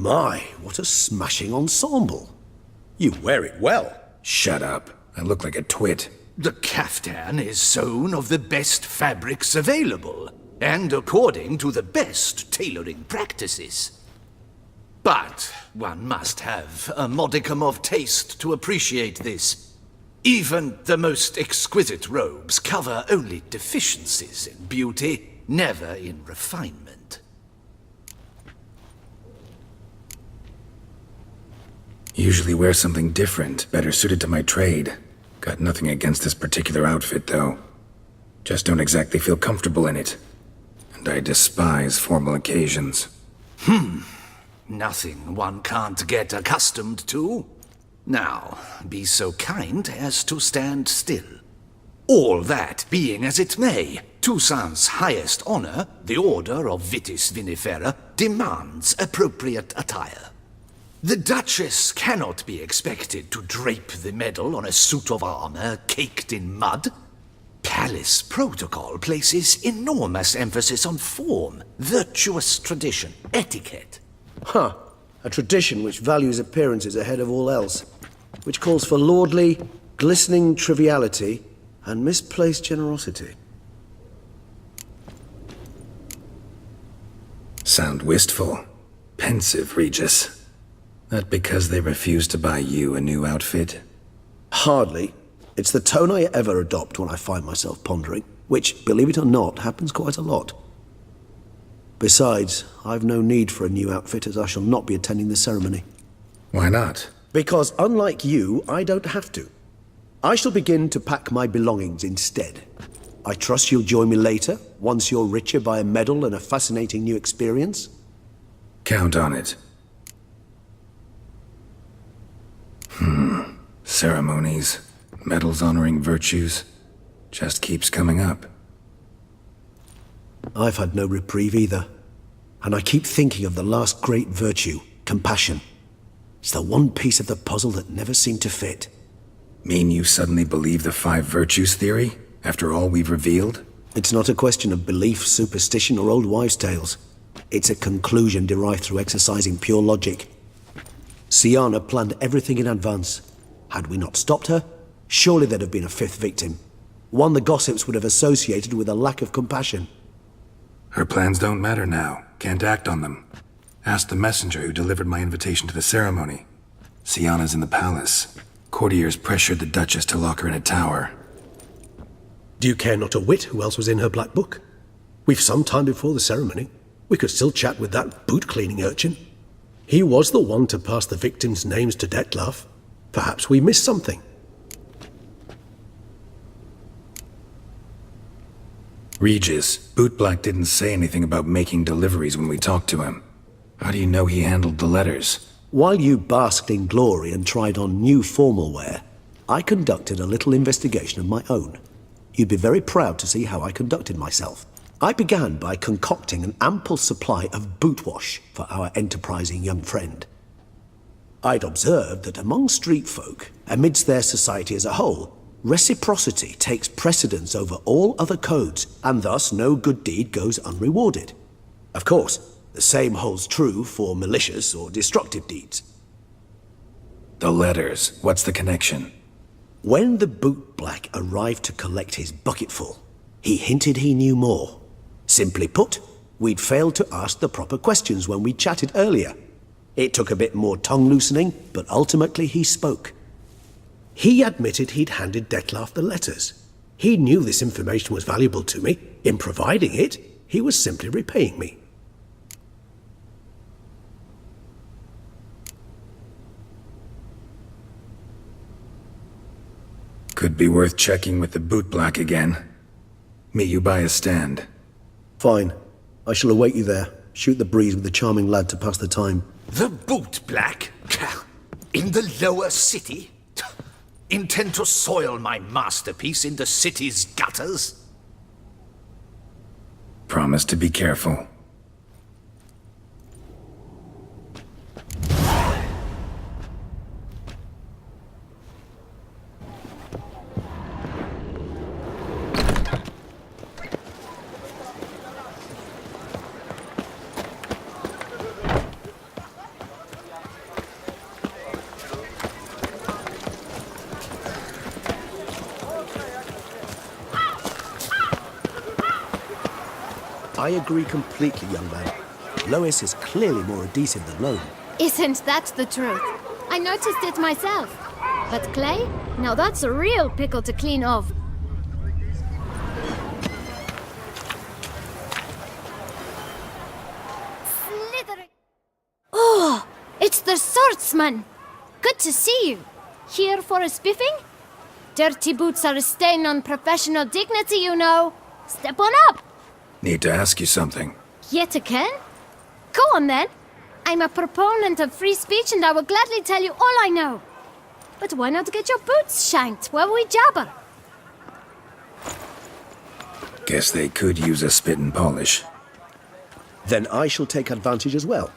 My, what a smashing ensemble. You wear it well. Shut up. I look like a twit. The caftan is sewn of the best fabrics available, and according to the best tailoring practices. But one must have a modicum of taste to appreciate this. Even the most exquisite robes cover only deficiencies in beauty, never in refinement. Usually wear something different, better suited to my trade. Got nothing against this particular outfit, though. Just don't exactly feel comfortable in it. And I despise formal occasions. Nothing one can't get accustomed to. Now, be so kind as to stand still. All that being as it may, Toussaint's highest honor, the Order of Vitis Vinifera, demands appropriate attire. The Duchess cannot be expected to drape the medal on a suit of armor caked in mud. Palace protocol places enormous emphasis on form, virtuous tradition, etiquette. Huh. A tradition which values appearances ahead of all else. Which calls for lordly, glistening triviality and misplaced generosity. Sound wistful. Pensive, Regis. That because they refuse to buy you a new outfit? Hardly. It's the tone I ever adopt when I find myself pondering, which, believe it or not, happens quite a lot. Besides, I've no need for a new outfit as I shall not be attending the ceremony. Why not? Because unlike you, I don't have to. I shall begin to pack my belongings instead. I trust you'll join me later, once you're richer by a medal and a fascinating new experience? Count on it. Ceremonies, medals honoring virtues, just keeps coming up. I've had no reprieve either. And I keep thinking of the last great virtue, compassion. It's the one piece of the puzzle that never seemed to fit. Mean you suddenly believe the 5 virtues theory, after all we've revealed? It's not a question of belief, superstition, or old wives' tales. It's a conclusion derived through exercising pure logic. Siana planned everything in advance. Had we not stopped her, surely there'd have been a 5th victim. One the gossips would have associated with a lack of compassion. Her plans don't matter now. Can't act on them. Ask the messenger who delivered my invitation to the ceremony. Siana's in the palace. Courtiers pressured the Duchess to lock her in a tower. Do you care not a whit who else was in her black book? We've some time before the ceremony. We could still chat with that boot-cleaning urchin. He was the one to pass the victims' names to Detlef. Perhaps we missed something. Regis, Bootblack didn't say anything about making deliveries when we talked to him. How do you know he handled the letters? While you basked in glory and tried on new formal wear, I conducted a little investigation of my own. You'd be very proud to see how I conducted myself. I began by concocting an ample supply of boot wash for our enterprising young friend. I'd observed that among street folk, amidst their society as a whole, reciprocity takes precedence over all other codes, and thus no good deed goes unrewarded. Of course, the same holds true for malicious or destructive deeds. The letters, what's the connection? When the bootblack arrived to collect his bucketful, he hinted he knew more. Simply put, we'd failed to ask the proper questions when we chatted earlier. It took a bit more tongue-loosening, but ultimately he spoke. He admitted he'd handed Detlef the letters. He knew this information was valuable to me. In providing it, he was simply repaying me. Could be worth checking with the bootblack again. Meet you by a stand. Fine. I shall await you there. Shoot the breeze with the charming lad to pass the time. The bootblack? In the lower city? Intend to soil my masterpiece in the city's gutters? Promise to be careful. I agree completely, young man. Lois is clearly more adhesive than loam. Isn't that the truth? I noticed it myself. But clay? Now that's a real pickle to clean off. Slithering. Oh, it's the swordsman. Good to see you. Here for a spiffing? Dirty boots are a stain on professional dignity, you know. Step on up. Need to ask you something. Yet again? Go on then. I'm a proponent of free speech and I will gladly tell you all I know. But why not get your boots shanked while we jabber? Guess they could use a spit and polish. Then I shall take advantage as well.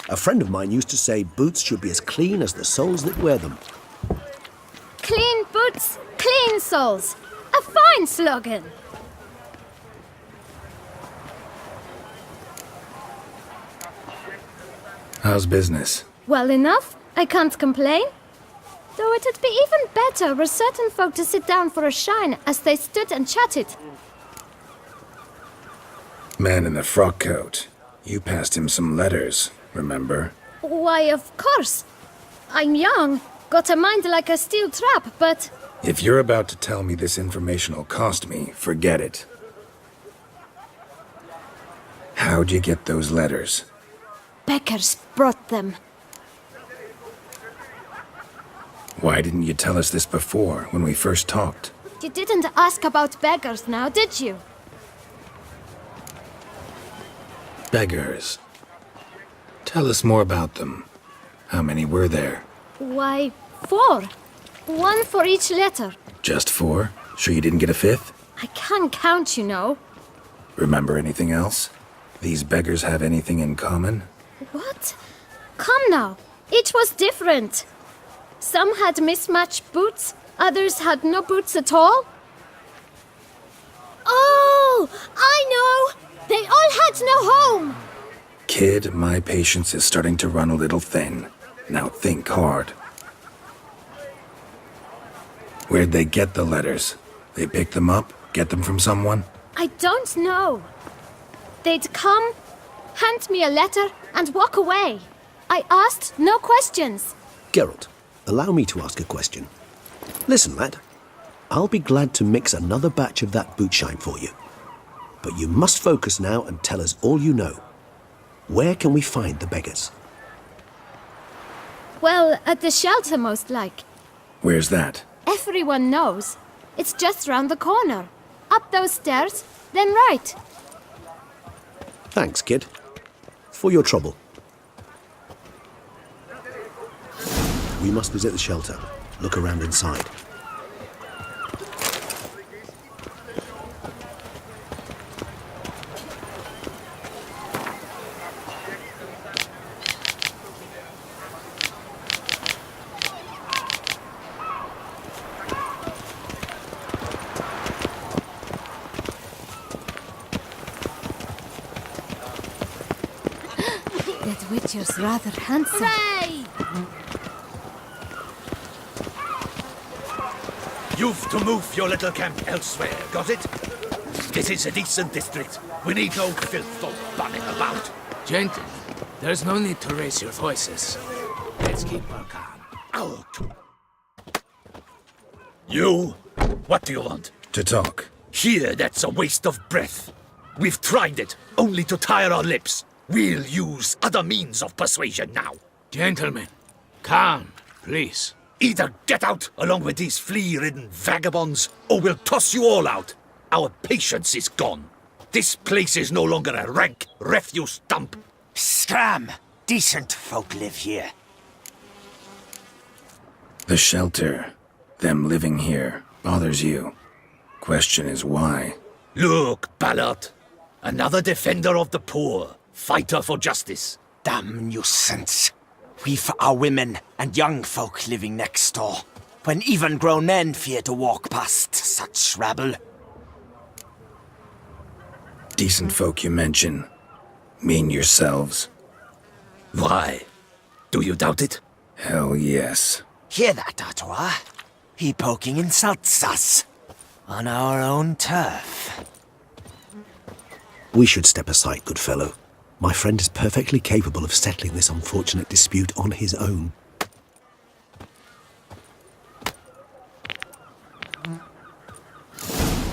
A friend of mine used to say boots should be as clean as the soles that wear them. Clean boots, clean soles. A fine slogan. How's business? Well enough. I can't complain. Though it'd be even better were certain folk to sit down for a shine as they stood and chatted. Man in the frock coat. You passed him some letters, remember? Why, of course. I'm young, got a mind like a steel trap, but... If you're about to tell me this information'll cost me, forget it. How'd you get those letters? Beggars brought them. Why didn't you tell us this before, when we first talked? You didn't ask about beggars now, did you? Beggars. Tell us more about them. How many were there? Why, 4. 1 for each letter. Just 4? Sure you didn't get a 5th? I can't count, you know. Remember anything else? These beggars have anything in common? What? Come now. Each was different. Some had mismatched boots, others had no boots at all. Oh, I know! They all had no home! Kid, my patience is starting to run a little thin. Now think hard. Where'd they get the letters? They pick them up? Get them from someone? I don't know. They'd come, hand me a letter, and walk away. I asked no questions. Geralt, allow me to ask a question. Listen, lad. I'll be glad to mix another batch of that boot shine for you. But you must focus now and tell us all you know. Where can we find the beggars? Well, at the shelter, most like. Where's that? Everyone knows. It's just round the corner. Up those stairs, then right. Thanks, kid. For your trouble. We must visit the shelter. Look around inside. That Witcher's rather handsome. Hooray! You've to move your little camp elsewhere, got it? This is a decent district. We need no filth or bunning about. Gentlemen, there's no need to raise your voices. Let's keep our calm. Out. You? What do you want? To talk. Here, that's a waste of breath. We've tried it, only to tire our lips. We'll use other means of persuasion now. Gentlemen, calm, please. Either get out along with these flea-ridden vagabonds, or we'll toss you all out. Our patience is gone. This place is no longer a rank refuse dump. Scram! Decent folk live here. The shelter, them living here, bothers you. Question is why? Look, Ballard. Another defender of the poor. Fighter for justice. Damn nuisance. We've our women and young folk living next door, when even grown men fear to walk past such rabble. Decent folk you mention. Mean yourselves. Why? Do you doubt it? Hell yes. Hear that, Artois? He poking insults us. On our own turf. We should step aside, good fellow. My friend is perfectly capable of settling this unfortunate dispute on his own.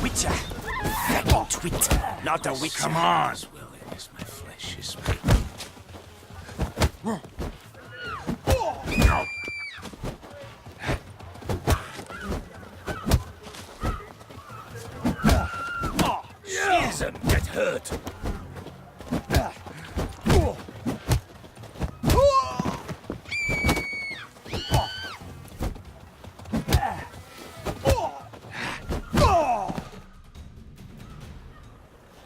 Witcher! Not Witcher, not a witcher. Come on. His will it is my flesh is Season, get hurt.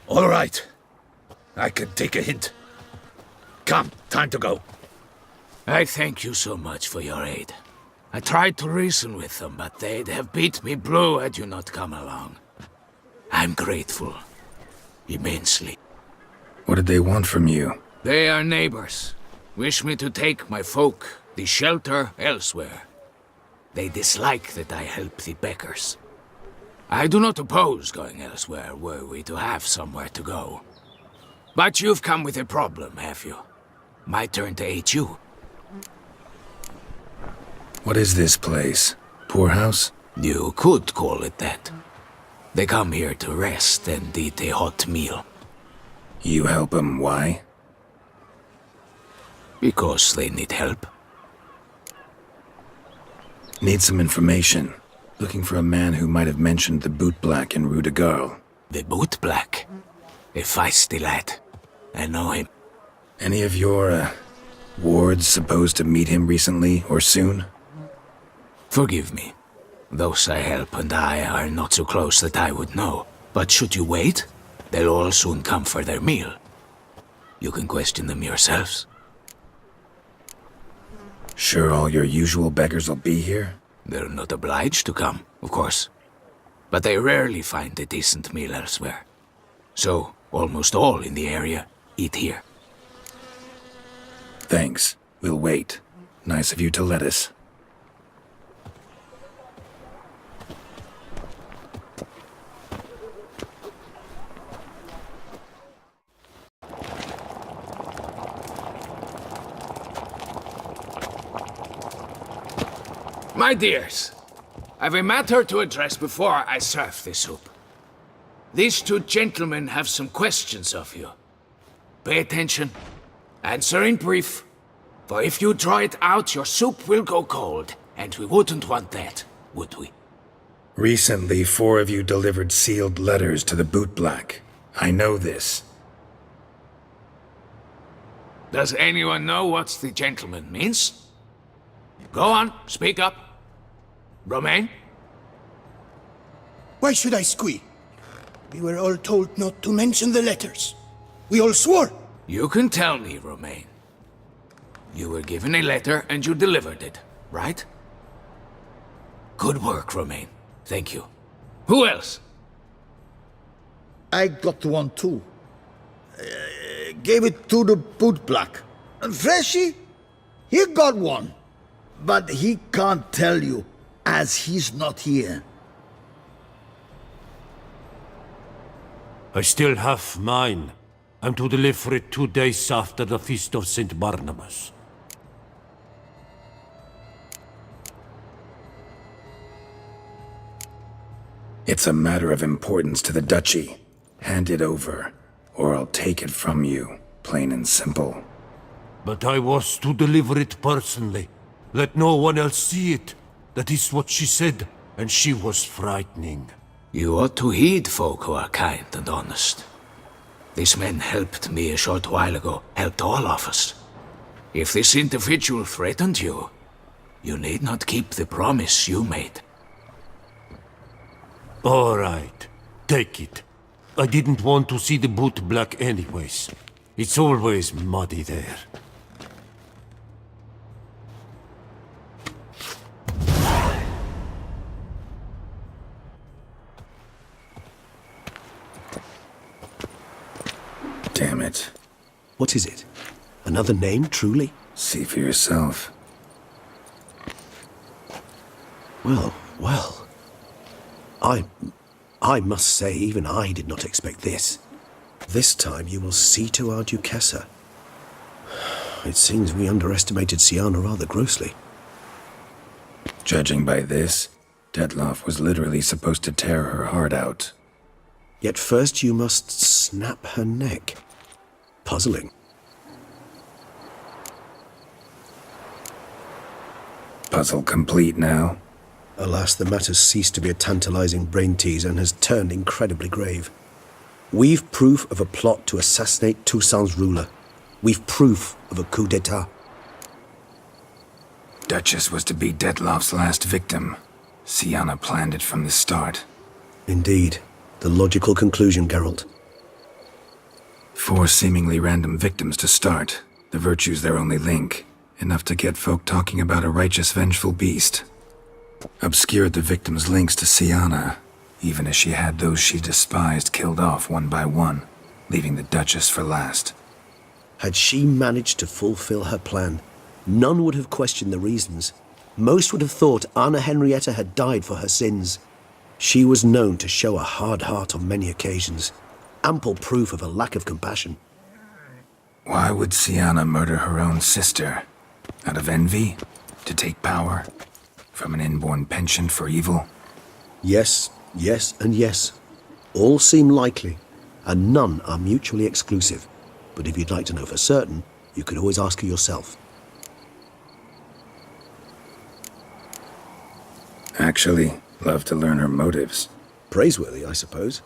All right. I can take a hint. Come, time to go. I thank you so much for your aid. I tried to reason with them, but they'd have beat me blue had you not come along. I'm grateful. Immensely. What did they want from you? They are neighbors. Wish me to take my folk, the shelter, elsewhere. They dislike that I help the Beckers. I do not oppose going elsewhere, were we to have somewhere to go. But you've come with a problem, have you? My turn to aid you. What is this place? Poorhouse? You could call it that. They come here to rest and eat a hot meal. You help them, why? Because they need help. Need some information. Looking for a man who might have mentioned the bootblack in Rue de Garl. The bootblack? A feisty lad. I know him. Any of your, wards supposed to meet him recently or soon? Forgive me. Those I help and I are not so close that I would know. But should you wait, they'll all soon come for their meal. You can question them yourselves. Sure all your usual beggars will be here? They're not obliged to come, of course. But they rarely find a decent meal elsewhere. So, almost all in the area eat here. Thanks. We'll wait. Nice of you to let us. My dears, I've a matter to address before I serve the soup. These two gentlemen have some questions of you. Pay attention. Answer in brief. For if you draw it out, your soup will go cold, and we wouldn't want that, would we? Recently, 4 of you delivered sealed letters to the bootblack. I know this. Does anyone know what the gentleman means? Go on, speak up. Romain? Why should I squeal? We were all told not to mention the letters. We all swore. You can tell me, Romain. You were given a letter and you delivered it, right? Good work, Romain. Thank you. Who else? I got one too. Gave it to the bootblack. And Freshy, he got one. But he can't tell you, as he's not here. I still have mine. I'm to deliver it 2 days after the Feast of St. Barnabas. It's a matter of importance to the Duchy. Hand it over, or I'll take it from you, plain and simple. But I was to deliver it personally. Let no one else see it. That is what she said, and she was frightening. You ought to heed folk who are kind and honest. These men helped me a short while ago, helped all of us. If this individual threatened you, you need not keep the promise you made. All right, take it. I didn't want to see the bootblack anyways. It's always muddy there. Damn it. What is it? Another name, truly? See for yourself. Well, well. I must say, even I did not expect this. This time you will see to our Duchessa. It seems we underestimated Siana rather grossly. Judging by this, Detloff was literally supposed to tear her heart out. Yet first you must snap her neck. Puzzling. Puzzle complete now. Alas, the matter's ceased to be a tantalizing brain tease and has turned incredibly grave. We've proof of a plot to assassinate Toussaint's ruler. We've proof of a coup d'etat. Duchess was to be Detloff's last victim. Siana planned it from the start. Indeed. The logical conclusion, Geralt. 4 seemingly random victims to start. The virtue's their only link. Enough to get folk talking about a righteous, vengeful beast. Obscured the victims' links to Siana, even as she had those she despised killed off one by one, leaving the Duchess for last. Had she managed to fulfill her plan, none would have questioned the reasons. Most would have thought Anna Henrietta had died for her sins. She was known to show a hard heart on many occasions. Ample proof of a lack of compassion. Why would Siana murder her own sister? Out of envy? To take power? From an inborn penchant for evil? Yes, yes, and yes. All seem likely, and none are mutually exclusive. But if you'd like to know for certain, you could always ask her yourself. Actually, love to learn her motives. Praiseworthy, I suppose.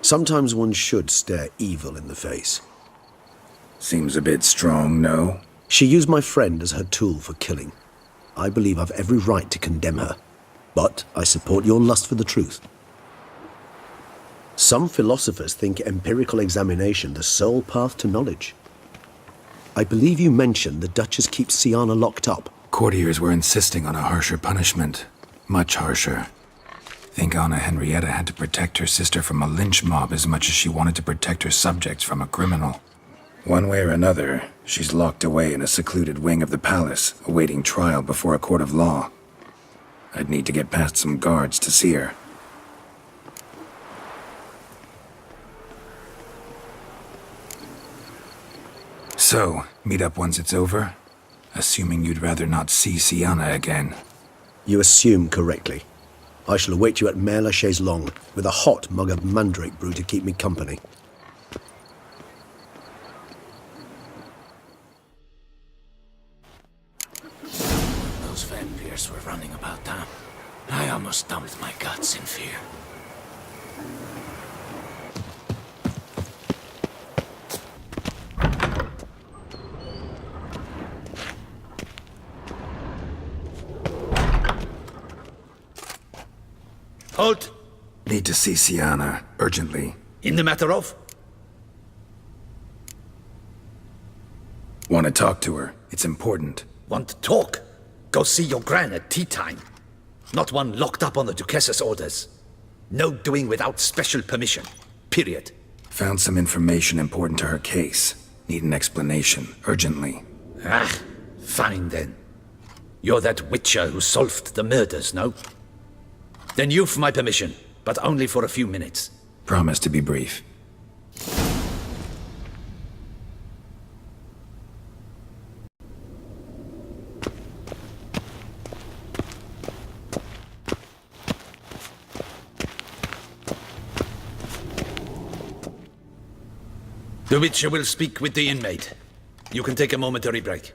Sometimes one should stare evil in the face. Seems a bit strong, no? She used my friend as her tool for killing. I believe I've every right to condemn her. But I support your lust for the truth. Some philosophers think empirical examination the sole path to knowledge. I believe you mentioned the Duchess keeps Siana locked up. Courtiers were insisting on a harsher punishment. Much harsher. Think Anna Henrietta had to protect her sister from a lynch mob as much as she wanted to protect her subjects from a criminal. One way or another, she's locked away in a secluded wing of the palace, awaiting trial before a court of law. I'd need to get past some guards to see her. So, meet up once it's over? Assuming you'd rather not see Siana again. You assume correctly. I shall await you at Mare la Chaise-Longue with a hot mug of mandrake brew to keep me company. Those vampires were running about town. I almost dumped my guts in fear. Halt! Need to see Siana, urgently. In the matter of? Want to talk to her. It's important. Want to talk? Go see your gran at tea time. Not one locked up on the Duchess's orders. No doing without special permission. Period. Found some information important to her case. Need an explanation, urgently. Ah, fine then. You're that witcher who solved the murders, no? Then you've my permission, but only for a few minutes. Promise to be brief. The Witcher will speak with the inmate. You can take a momentary break.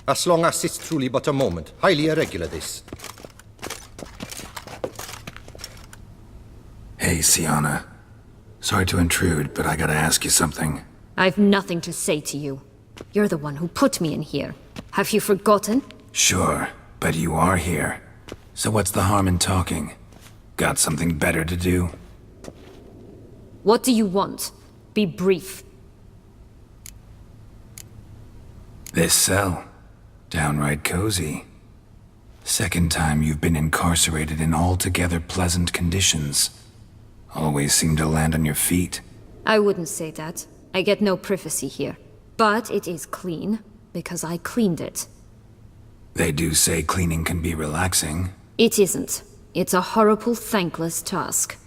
As long as it's truly but a moment. Highly irregular, this. Hey, Siana. Sorry to intrude, but I gotta ask you something. I've nothing to say to you. You're the one who put me in here. Have you forgotten? Sure, but you are here. So what's the harm in talking? Got something better to do? What do you want? Be brief. This cell. Downright cozy. Second time you've been incarcerated in altogether pleasant conditions. Always seem to land on your feet. I wouldn't say that. I get no privacy here. But it is clean, because I cleaned it. They do say cleaning can be relaxing. It isn't. It's a horrible, thankless task.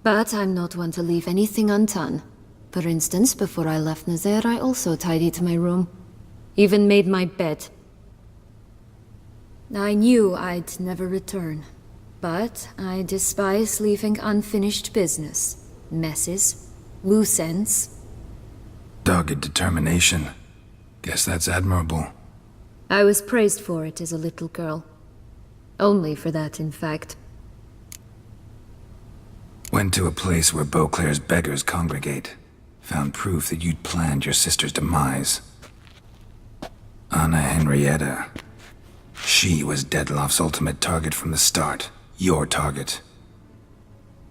But I'm not one to leave anything undone. For instance, before I left Nazaire, I also tidied my room. Even made my bed. I knew I'd never return. But I despise leaving unfinished business. Messes. Loose ends. Dogged determination. Guess that's admirable. I was praised for it as a little girl. Only for that, in fact. Went to a place where Beauclair's beggars congregate. Found proof that you'd planned your sister's demise. Anna Henrietta. She was Dettloff's ultimate target from the start. Your target.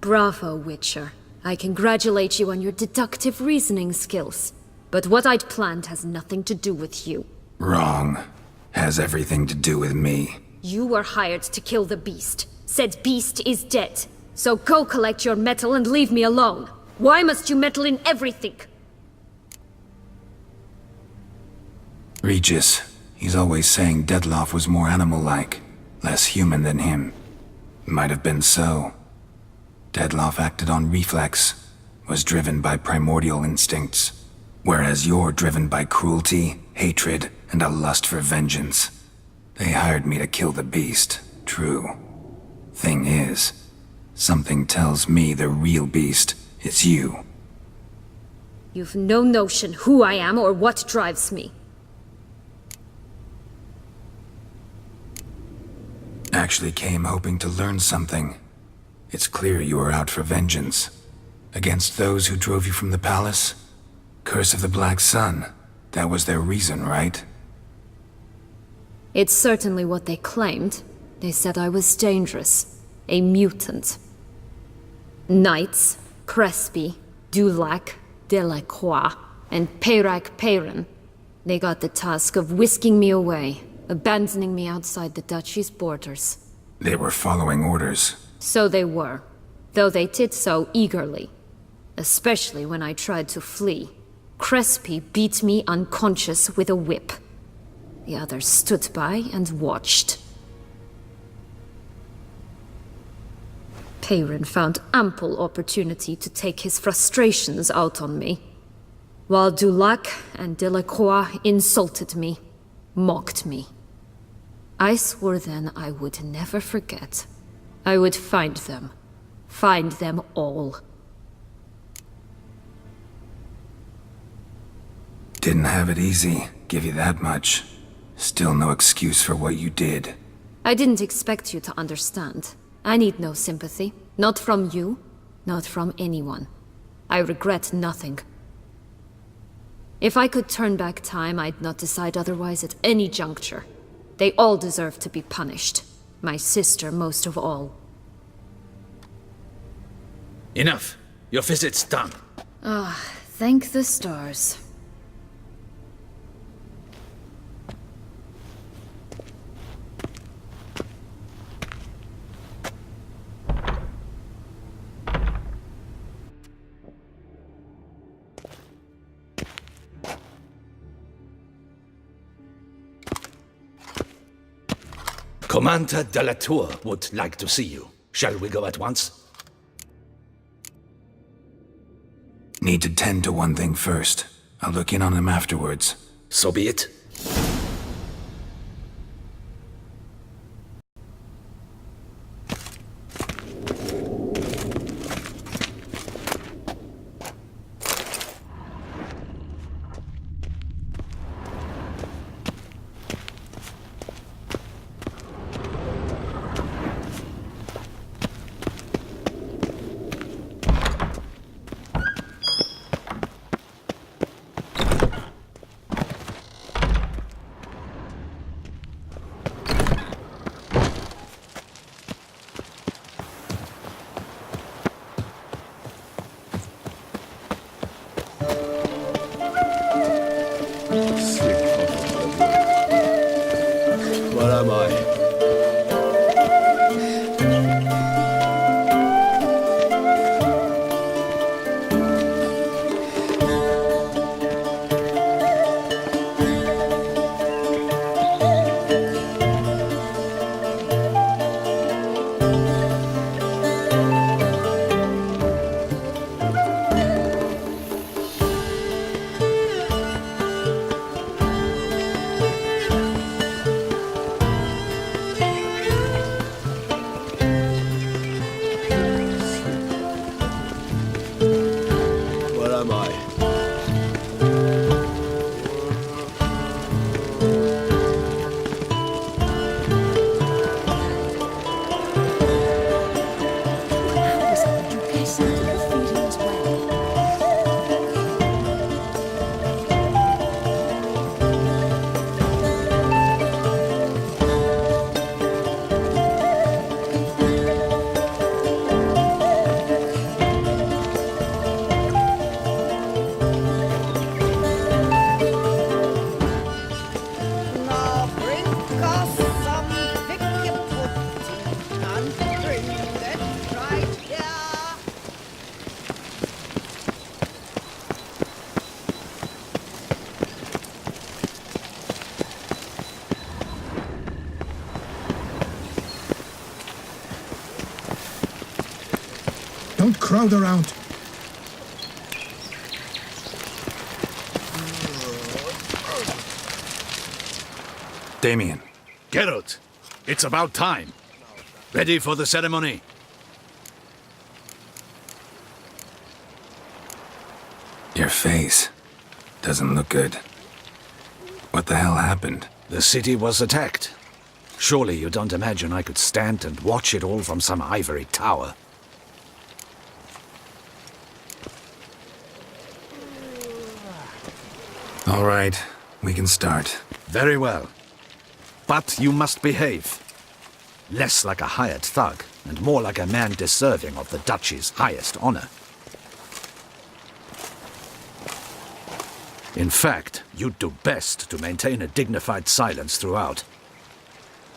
Bravo, Witcher. I congratulate you on your deductive reasoning skills. But what I'd planned has nothing to do with you. Wrong. Has everything to do with me. You were hired to kill the beast. Said beast is dead. So go collect your metal and leave me alone. Why must you meddle in everything? Regis. He's always saying Dettloff was more animal-like. Less human than him. Might have been so. Dettloff acted on reflex. Was driven by primordial instincts. Whereas you're driven by cruelty, hatred, and a lust for vengeance. They hired me to kill the beast, true. Thing is, something tells me the real beast is you. You've no notion who I am or what drives me. Actually came hoping to learn something. It's clear you were out for vengeance. Against those who drove you from the palace? Curse of the Black Sun. That was their reason, right? It's certainly what they claimed. They said I was dangerous. A mutant. Knights, Crespi, Dulac, Delacroix, and Peyrac Peyran. They got the task of whisking me away, abandoning me outside the duchy's borders. They were following orders. So they were, though they did so eagerly. Especially when I tried to flee. Crespi beat me unconscious with a whip. The others stood by and watched. Peyran found ample opportunity to take his frustrations out on me, while Dulac and Delacroix insulted me, mocked me. I swore then I would never forget. I would find them all. Didn't have it easy, give you that much. Still no excuse for what you did. I didn't expect you to understand. I need no sympathy. Not from you, not from anyone. I regret nothing. If I could turn back time, I'd not decide otherwise at any juncture. They all deserve to be punished. My sister most of all. Enough. Your visit's done. Thank the stars. Commander de la Tour would like to see you. Shall we go at once? Need to tend to one thing first. I'll look in on him afterwards. So be it. Location to Graffiti's well. Now bring us some picky pudding and bring it right here. Don't crowd around. Damien, Geralt, it's about time. Ready for the ceremony? your face doesn't look good. What the hell happened? The city was attacked. Surely you don't imagine I could stand and watch it all from some ivory tower. All right, we can start. Very well. But you must behave. Less like a hired thug, and more like a man deserving of the Duchy's highest honor. In fact, you'd do best to maintain a dignified silence throughout.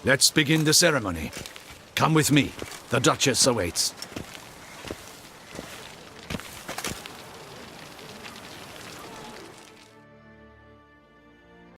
Let's begin the ceremony. Come with me. The Duchess awaits.